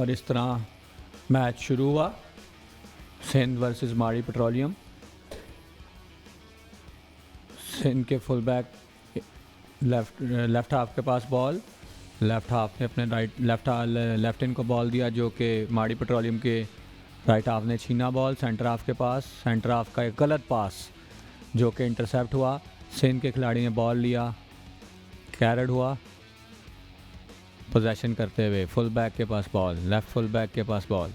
और इस तरह मैच शुरू हुआ। सिंध वर्सेस माड़ी पेट्रोलियम। सिंध के फुल बैक लेफ्ट हाफ के पास बॉल, लेफ्ट हाफ ने अपने लेफ्ट इन को बॉल दिया जो कि माड़ी पेट्रोलियम के राइट हाफ ने छीना बॉल सेंटर हाफ के पास। सेंटर हाफ का एक गलत पास जो कि इंटरसेप्ट हुआ। सिंध के खिलाड़ी ने बॉल लिया, कैरेड हुआ, पोजेशन करते हुए फुल बैक के पास बॉल, लेफ्ट फुल बैक के पास बॉल,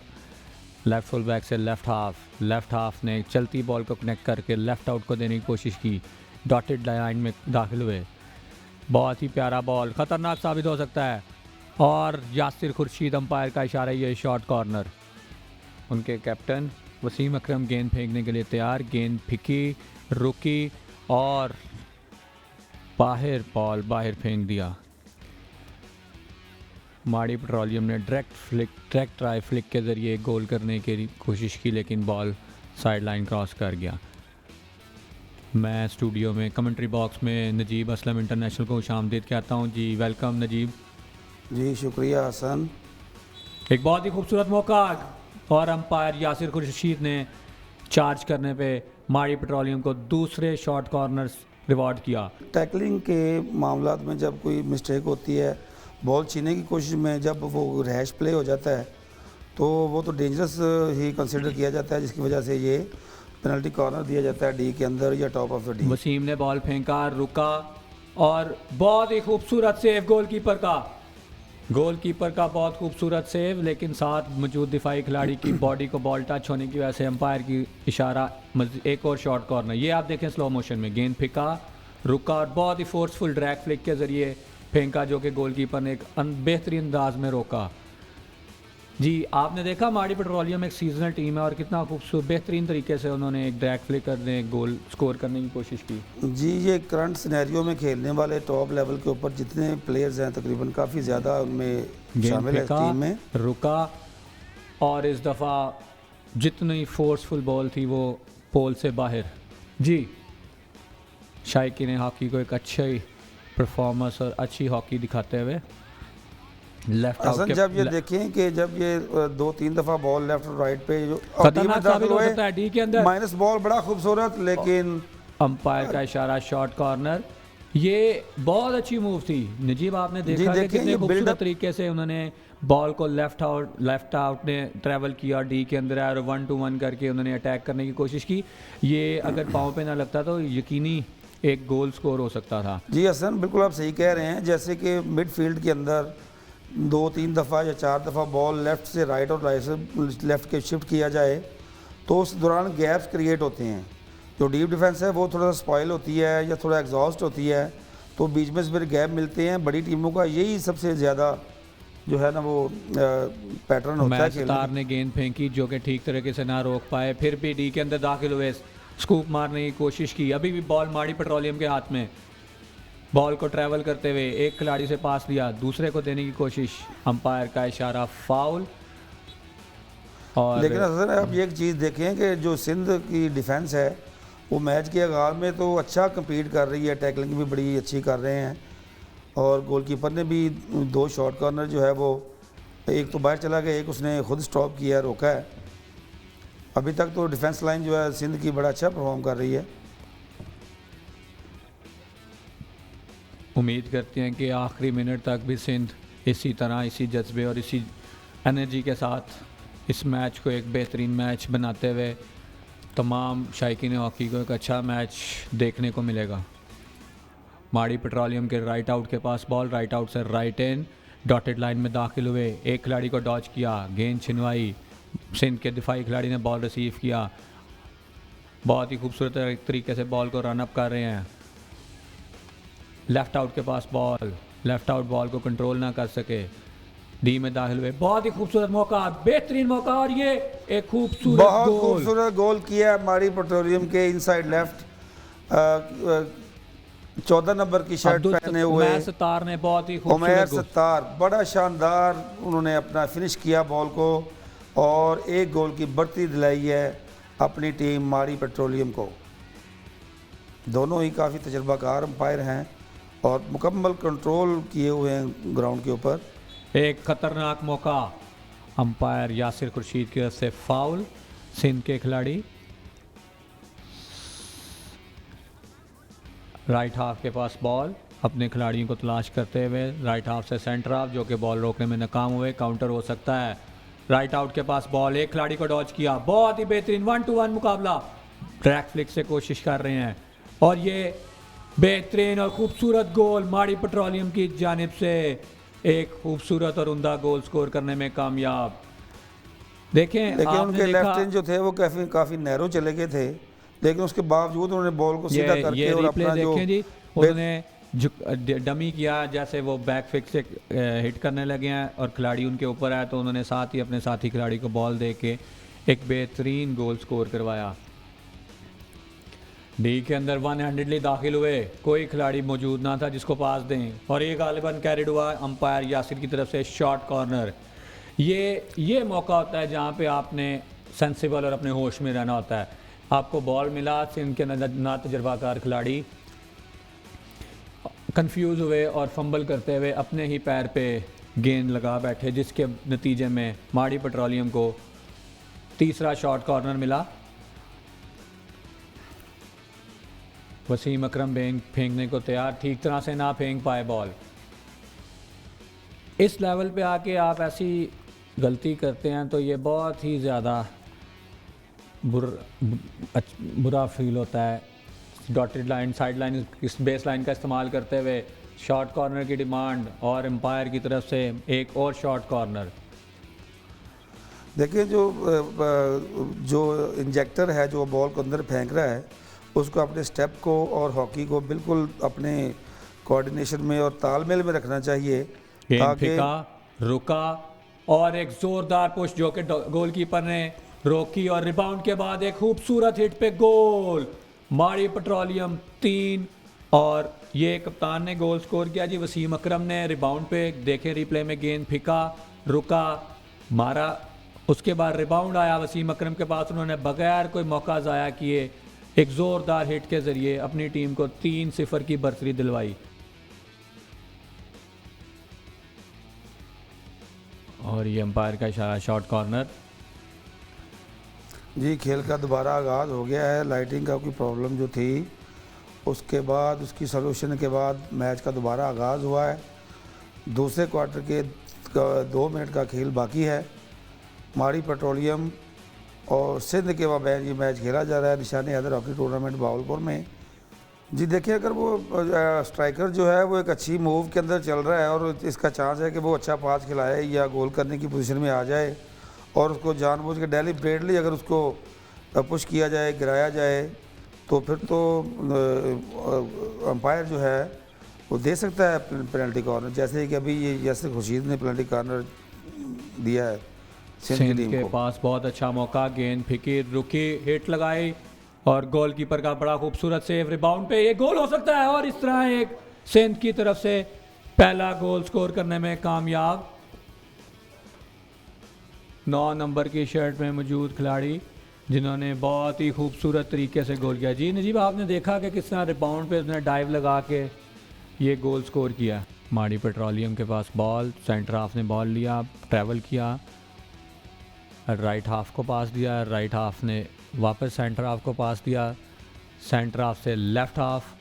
लेफ्ट फुल बैक से लेफ्ट हाफ ने चलती बॉल को कनेक्ट करके लेफ्ट आउट को देने की कोशिश की, डॉटेड लाइन में दाखिल हुए। बहुत ही प्यारा बॉल, ख़तरनाक साबित हो सकता है। और यासिर खुर्शीद अंपायर का इशारा, ये शॉर्ट कॉर्नर। उनके कैप्टन वसीम अकरम गेंद फेंकने के लिए तैयार। गेंद फिकी, रुकी और बॉल बाहर फेंक दिया। माड़ी पेट्रोलियम ने डायरेक्ट ट्राई फ्लिक के ज़रिए गोल करने की कोशिश की, लेकिन बॉल साइड लाइन क्रॉस कर गया। मैं स्टूडियो में कमेंट्री बॉक्स में नजीब असलम इंटरनेशनल को खुशामदीद कहता हूँ जी। वेलकम नजीब जी। शुक्रिया हसन। एक बहुत ही खूबसूरत मौका और अंपायर यासिर खुर्शीद ने चार्ज करने पे माड़ी पेट्रोलियम को दूसरे शॉर्ट कॉर्नर रिवॉर्ड किया। टैकलिंग के मामला में जब कोई मिस्टेक होती है, बॉल छीनने की कोशिश में जब वो रैश प्ले हो जाता है तो वो तो डेंजरस ही कंसिडर किया जाता है, जिसकी वजह से ये पेनल्टी कॉर्नर दिया जाता है डी के अंदर या top of the D. Wasim ने बॉल फेंका, रुका और बहुत ही खूबसूरत सेव गोलकीपर का बहुत खूबसूरत सेव, लेकिन साथ मौजूद दिफाई खिलाड़ी की बॉडी को बॉल टच होने की वजह से अंपायर की इशारा एक और शॉर्ट कॉर्नर। ये आप देखें स्लो मोशन में, गेंद फेंका, रुका और बहुत ही फोर्सफुल ड्रैग फ्लिक के ज़रिए फेंका जो कि गोलकीपर ने एक बेहतरीन अंदाज में रोका। जी आपने देखा माड़ी पेट्रोलियम एक सीजनल टीम है और कितना खूबसूरत बेहतरीन तरीके से उन्होंने एक ड्रैग फ्लिक करने गोल स्कोर करने की कोशिश की। जी ये करंट सिनेरियो में खेलने वाले टॉप लेवल के ऊपर जितने प्लेयर्स हैं तकरीबन काफ़ी ज़्यादा उनमें शामिल है टीम में। रुका और इस दफ़ा जितनी फोर्सफुल बॉल थी वो पोल से बाहर। जी शाइकी ने हॉकी को एक अच्छी परफॉर्मेंस और अच्छी हॉकी दिखाते हुए लेफ्ट आउट के जब ये देखें कि जब ये 2-3 दफ़ा बॉल लेफ्ट और राइट पे जो खतरनाक साबित हो सकता है डी के अंदर। माइनस बॉल बड़ा खूबसूरत, लेकिन अंपायर का इशारा शॉर्ट कॉर्नर। ये बहुत अच्छी मूव थी नजीब, आपने देखा कि कितने खूबसूरत तरीके से उन्होंने बॉल को लेफ्ट आउट ने ट्रैवल किया, डी के अंदर आया और 1-2-1 करके उन्होंने अटैक करने की कोशिश की। ये अगर पाँव पे ना लगता तो यकीनी एक गोल स्कोर हो सकता था। जी हसन बिल्कुल आप सही कह रहे हैं। जैसे कि मिडफील्ड के अंदर 2-3 दफ़ा या 4 दफ़ा बॉल लेफ़्ट से राइट और राइट से लेफ़्ट के शिफ्ट किया जाए तो उस दौरान गैप्स क्रिएट होते हैं। जो डीप डिफेंस है वो थोड़ा सा स्पॉइल होती है या थोड़ा एग्जॉस्ट होती है, तो बीच में से फिर गैप मिलते हैं। बड़ी टीमों का यही सबसे ज़्यादा जो है ना वो पैटर्न होता है। सतार ने गेंद फेंकी जो कि ठीक तरीके से ना रोक पाए, फिर भी डी के अंदर दाखिल हुए, स्कूप मारने की कोशिश की। अभी भी बॉल माड़ी पेट्रोलियम के हाथ में, बॉल को ट्रैवल करते हुए एक खिलाड़ी से पास लिया, दूसरे को देने की कोशिश, अंपायर का इशारा फाउल। और लेकिन अगर आप ये एक चीज़ देखें कि जो सिंध की डिफेंस है वो मैच के आगाज़ में तो अच्छा compete कर रही है, टैकलिंग भी बड़ी अच्छी कर रहे हैं और गोलकीपर ने भी 2 शॉर्ट कॉर्नर जो है वो एक तो बाहर चला गया, एक उसने खुद स्टॉप किया, रोका है। अभी तक तो डिफेंस लाइन जो है सिंध की बड़ा अच्छा परफॉर्म कर रही है। उम्मीद करते हैं कि आखिरी मिनट तक भी सिंध इसी तरह, इसी जज्बे और इसी एनर्जी के साथ इस मैच को एक बेहतरीन मैच बनाते हुए तमाम शायकीन हॉकी को एक अच्छा मैच देखने को मिलेगा। माड़ी पेट्रोलियम के राइट आउट के पास बॉल, राइट आउट से राइट इन, डॉटेड लाइन में दाखिल हुए, एक खिलाड़ी को डॉच किया, गेंद छिनवाई, सिंध के दिफाई खिलाड़ी ने बॉल रिसीव किया, बहुत ही खूबसूरत तरीके से बॉल को रन अप कर रहे हैं। लेफ़्ट आउट के पास बॉल, लेफ़्ट आउट बॉल को कंट्रोल ना कर सके, डी में दाखिल हुए, बहुत ही खूबसूरत मौका, बेहतरीन मौका और ये एक खूबसूरत गोल किया माड़ी पेट्रोलियम के इनसाइड लेफ्ट 14 नंबर की शर्ट पहने हुए उमैर सत्तार ने बहुत ही उमैर सत्तार बड़ा शानदार उन्होंने अपना फिनिश किया बॉल को और एक गोल की बढ़ती दिलाई है अपनी टीम माड़ी पेट्रोलियम को। दोनों ही काफ़ी तजर्बाकार अंपायर हैं और मुकम्मल कंट्रोल किए हुए हैं ग्राउंड के ऊपर। एक खतरनाक मौका, अंपायर यासिर खुर्शीद की तरफ से फाउल सिंध के खिलाड़ी। राइट हाफ के पास बॉल, अपने खिलाड़ियों को तलाश करते हुए राइट हाफ से सेंटर हाफ, जो कि बॉल रोकने में नाकाम हुए, काउंटर हो सकता है। राइट आउट के पास बॉल, एक खिलाड़ी को डॉज किया, बहुत ही बेहतरीन 1-2-1 मुकाबला। ट्रैक फ्लिक से कोशिश कर रहे हैं और ये बेहतरीन और खूबसूरत गोल माड़ी पेट्रोलियम की जानिब से, एक खूबसूरत और उम्दा गोल स्कोर करने में कामयाब। देखें लेकिन आपने उनके देखा लेफ्ट हैंड जो थे वो काफ़ी नैरो चले गए थे, लेकिन उसके बावजूद उन्होंने बॉल को सीधा करके ये और रिप्ले अपना जो देखें जी, उन्होंने डमी किया, जैसे वो बैक फिक से हिट करने लगे हैं और खिलाड़ी उनके ऊपर आया तो उन्होंने साथ ही अपने साथी खिलाड़ी को बॉल दे के एक बेहतरीन गोल स्कोर करवाया। डी के अंदर 1-हैंडेडली दाखिल हुए, कोई खिलाड़ी मौजूद ना था जिसको पास दें और ये गालिबन कैरिड हुआ अंपायर यासिर की तरफ से शॉर्ट कॉर्नर। ये मौका होता है जहाँ पे आपने सेंसिबल और अपने होश में रहना होता है। आपको बॉल मिला, इनके ना तजर्बाकार खिलाड़ी कंफ्यूज हुए और फंबल करते हुए अपने ही पैर पे गेंद लगा बैठे, जिसके नतीजे में माड़ी पेट्रोलियम को तीसरा शॉर्ट कॉर्नर मिला। वसीम अकरम फेंकने को तैयार, ठीक तरह से ना फेंक पाए बॉल। इस लेवल पे आके आप ऐसी गलती करते हैं तो ये बहुत ही ज़्यादा बुरा फील होता है। डॉटेड लाइन, साइड लाइन, इस बेस लाइन का इस्तेमाल करते हुए शॉर्ट कॉर्नर की डिमांड और एम्पायर की तरफ से एक और शॉर्ट कॉर्नर। देखिए जो इंजेक्टर है जो बॉल को अंदर फेंक रहा है, उसको अपने स्टेप को और हॉकी को बिल्कुल अपने कोऑर्डिनेशन में और तालमेल में रखना चाहिए, ताकि रुका और एक जोरदार पुश जो कि गोलकीपर ने रोकी और रिबाउंड के बाद एक खूबसूरत हिट पे गोल। माड़ी पेट्रोलियम 3 और ये कप्तान ने गोल स्कोर किया जी, वसीम अकरम ने रिबाउंड पे, देखें रिप्ले में, गेंद फेंका, रुका, मारा, उसके बाद रिबाउंड आया वसीम अकरम के पास, उन्होंने बगैर कोई मौका ज़ाया किए एक ज़ोरदार हिट के ज़रिए अपनी टीम को 3-0 की बर्तरी दिलवाई। और ये अंपायर का इशारा, शॉर्ट कॉर्नर। जी खेल का दोबारा आगाज़ हो गया है। लाइटिंग का कोई प्रॉब्लम जो थी उसके बाद, उसकी सलूशन के बाद मैच का दोबारा आगाज़ हुआ है। दूसरे क्वार्टर के 2 मिनट का खेल बाकी है। माड़ी पेट्रोलियम और सिंध के वाबैन ये मैच खेला जा रहा है निशानी हैदर हॉकी टूर्नामेंट बावलपुर में। जी देखिए, अगर वो स्ट्राइकर जो है वो एक अच्छी मूव के अंदर चल रहा है और इसका चांस है कि वो अच्छा पास खिलाए या गोल करने की पोजीशन में आ जाए, और उसको जानबूझ के डेलिब्रेटली अगर उसको पुश किया जाए, गिराया जाए, तो फिर तो अंपायर जो है वो दे सकता है पेनल्टी कॉर्नर, जैसे कि अभी ये यासिर खुर्शीद ने पेनल्टी कॉर्नर दिया है सिंध के पास। बहुत अच्छा मौका, गेंद फेंकी, रुकी, हिट लगाई और गोलकीपर का बड़ा खूबसूरत सेव, रिबाउंड पे ये गोल हो सकता है और इस तरह एक सिंध की तरफ से पहला गोल स्कोर करने में कामयाब। 9 नंबर की शर्ट में मौजूद खिलाड़ी जिन्होंने बहुत ही खूबसूरत तरीके से गोल किया। जी नजीब, आपने देखा कि किस तरह रिबाउंड पे उसने डाइव लगा के ये गोल स्कोर किया। माड़ी पेट्रोलियम के पास बॉल, सेंटर हाफ ने बॉल लिया, ट्रैवल किया, राइट हाफ को पास दिया, राइट हाफ ने वापस सेंटर हाफ को पास दिया, सेंटर हाफ से लेफ्ट हाफ,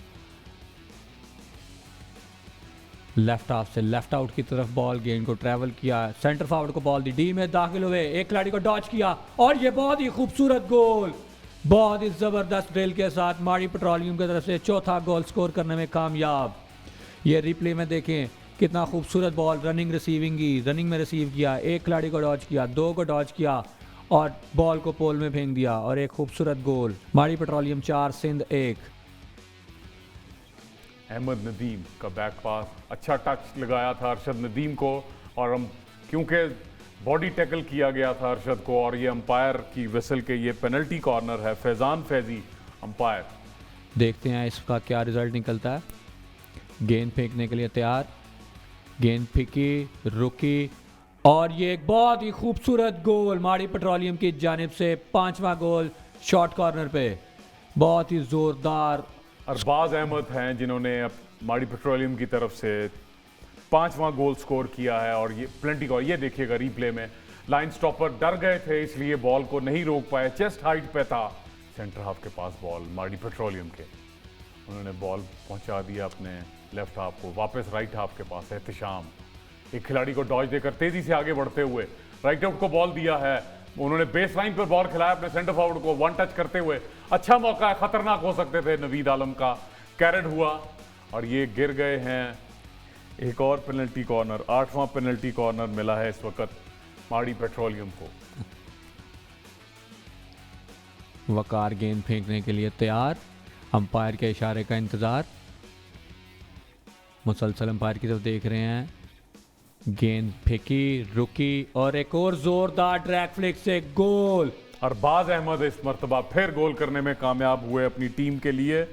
लेफ्ट हाफ से लेफ्ट आउट की तरफ बॉल, गेंद को ट्रैवल किया, सेंटर फॉरवर्ड को बॉल दी, डी में दाखिल हुए, एक खिलाड़ी को डॉच किया और ये बहुत ही खूबसूरत गोल, बहुत ही ज़बरदस्त ड्रिल के साथ माड़ी पेट्रोलियम की तरफ से चौथा गोल स्कोर करने में कामयाब। ये रिप्ले में देखें कितना खूबसूरत बॉल, रनिंग में रिसीव किया, एक खिलाड़ी को डॉच किया, 2 को डॉच किया और बॉल को पोल में फेंक दिया और एक खूबसूरत गोल। माड़ी पेट्रोलियम 4 सिंध 1। अहमद नदीम का बैक पास, अच्छा टच लगाया था अरशद नदीम को, और हम क्योंकि बॉडी टैकल किया गया था अरशद को, और ये अंपायर की विसल के ये पेनल्टी कॉर्नर है। फैजान फैजी अंपायर। देखते हैं इसका क्या रिजल्ट निकलता है। गेंद फेंकने के लिए तैयार, गेंद फेंकी, रुकी और ये एक बहुत ही खूबसूरत गोल माड़ी पेट्रोलियम की जानिब से, 5वां गोल शॉर्ट कॉर्नर पे, बहुत ही ज़ोरदार। अरबाज अहमद हैं जिन्होंने माड़ी पेट्रोलियम की तरफ से 5वां गोल स्कोर किया है और ये पेनल्टी कॉर्नर, ये देखिएगा रिप्ले में, लाइन स्टॉपर डर गए थे, इसलिए बॉल को नहीं रोक पाए। चेस्ट हाइट पे था सेंटर हाफ के पास बॉल मार्डी पेट्रोलियम के, उन्होंने बॉल पहुंचा दिया अपने लेफ्ट हाफ को, वापस राइट हाफ के पास एहतिशाम एक खिलाड़ी को डॉज देकर तेजी से आगे बढ़ते हुए राइट आउट को बॉल दिया है। उन्होंने बेस लाइन पर बॉल खिलाया अपने सेंटर फॉरवर्ड को, वन टच करते हुए। अच्छा मौका है, खतरनाक हो सकते थे नवीद आलम का, कैरेट हुआ और ये गिर गए हैं। एक और पेनल्टी कॉर्नर, 8वां पेनल्टी कॉर्नर मिला है इस वक्त मार्डी पेट्रोलियम को। वकार गेंद फेंकने के लिए तैयार, अंपायर के इशारे का इंतजार, मुसलसल अंपायर की तरफ देख रहे हैं। गेंद फेंकी, रुकी और एक और जोरदार ड्रैग फ्लिक से गोल। अरबाज अहमद इस मर्तबा फिर गोल करने में कामयाब हुए अपनी टीम के लिए।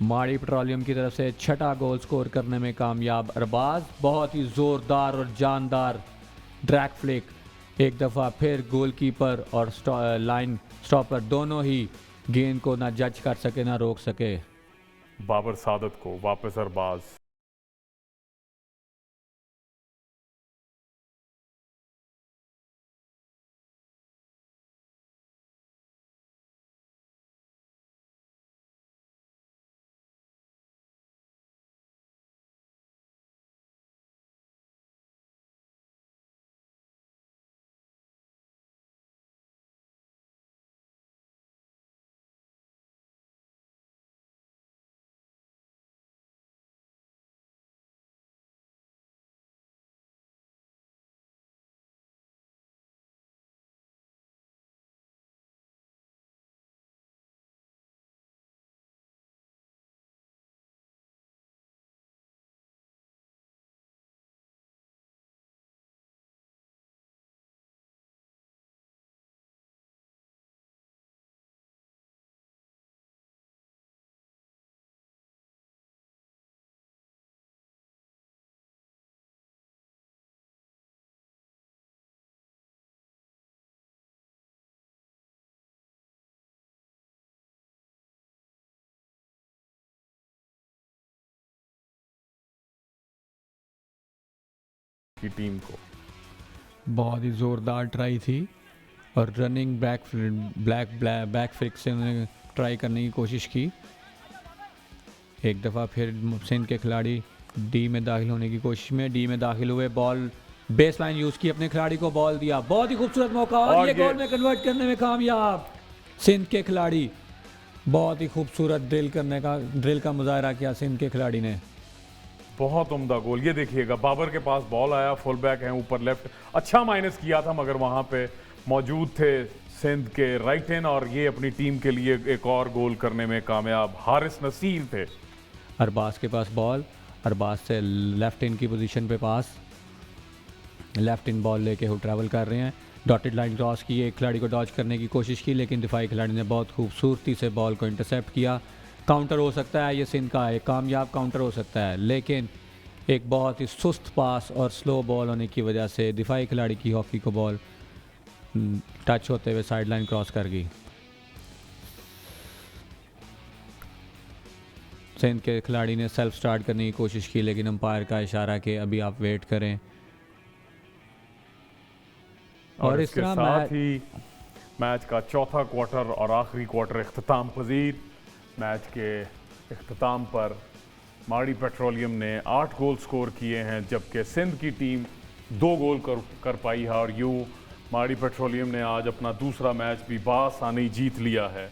मार्डी पेट्रोलियम की तरफ से छठा गोल स्कोर करने में कामयाब अरबाज। बहुत ही जोरदार और जानदार ड्रैग फ्लिक, एक दफ़ा फिर गोलकीपर और लाइन स्टॉपर दोनों ही गेंद को ना जज कर सके ना रोक सके। बाबर सादत को वापस अरबाज। की टीम को बहुत ही ज़ोरदार ट्राई थी और रनिंग बैक फ्लिक से उन्होंने ट्राई करने की कोशिश की। एक दफ़ा फिर सिंध के खिलाड़ी डी में दाखिल होने की कोशिश में, डी में दाखिल हुए, बॉल बेस लाइन यूज़ की, अपने खिलाड़ी को बॉल दिया, बहुत ही खूबसूरत मौका और ये गोल में कन्वर्ट करने में कामयाब सिंध के खिलाड़ी। बहुत ही खूबसूरत ड्रिल का मुजाहरा किया सिंध के खिलाड़ी ने। बहुत उम्दा गोल। ये देखिएगा बाबर के पास बॉल आया, फुल बैक है ऊपर लेफ्ट, अच्छा माइनस किया था मगर वहां पे मौजूद थे सिंध के राइट हैंड और ये अपनी टीम के लिए एक और गोल करने में कामयाब। हारिस नसीर थे। अरबाज के पास बॉल, अरबाज से लेफ्ट इन की पोजीशन पे पास, लेफ्ट इन बॉल लेके वो ट्रैवल कर रहे हैं। डॉटेड लाइन क्रॉस की, एक खिलाड़ी को डॉज करने की कोशिश की लेकिन दिफाई खिलाड़ी ने बहुत खूबसूरती से बॉल को इंटरसेप्ट किया। काउंटर हो सकता है, ये सिंध का एक कामयाब काउंटर हो सकता है, लेकिन एक बहुत ही सुस्त पास और स्लो बॉल होने की वजह से दिफाई खिलाड़ी की हॉकी को बॉल टच होते हुए साइड लाइन क्रॉस कर गई। सिंध के खिलाड़ी ने सेल्फ स्टार्ट करने की कोशिश की लेकिन अंपायर का इशारा कि अभी आप वेट करें और इस तरह साथ ही मैच का चौथा क्वार्टर और आखिरी क्वार्टर इख्तिताम पजीर। मैच के इख्तिताम पर मार्डी पेट्रोलियम ने 8 गोल स्कोर किए हैं जबकि सिंध की टीम 2 गोल कर पाई है और यूँ मार्डी पेट्रोलियम ने आज अपना दूसरा मैच भी बासानी जीत लिया है।